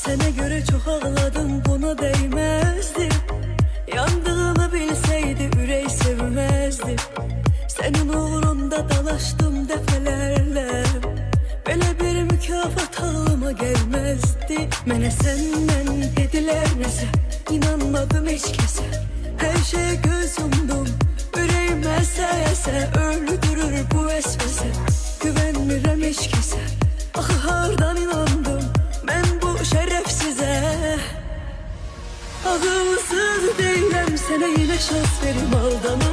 Sene göre çok ağladım, buna değmezdi. Yandığımı bilseydi ürey sevmezdi. Senin uğrunda dalaştım defelerle. Böyle bir mükafat ağlıma gelmezdi. Mene senden dediler nese, inanmadım hiç kese. Her şeye göz yumdum, yüreğim ese öldürür bu vesvese. Güvenmirem hiç kese, ah hardan inandım ben bu şerefsize. Ağılsız değilim, sana yine şans verim, aldanım.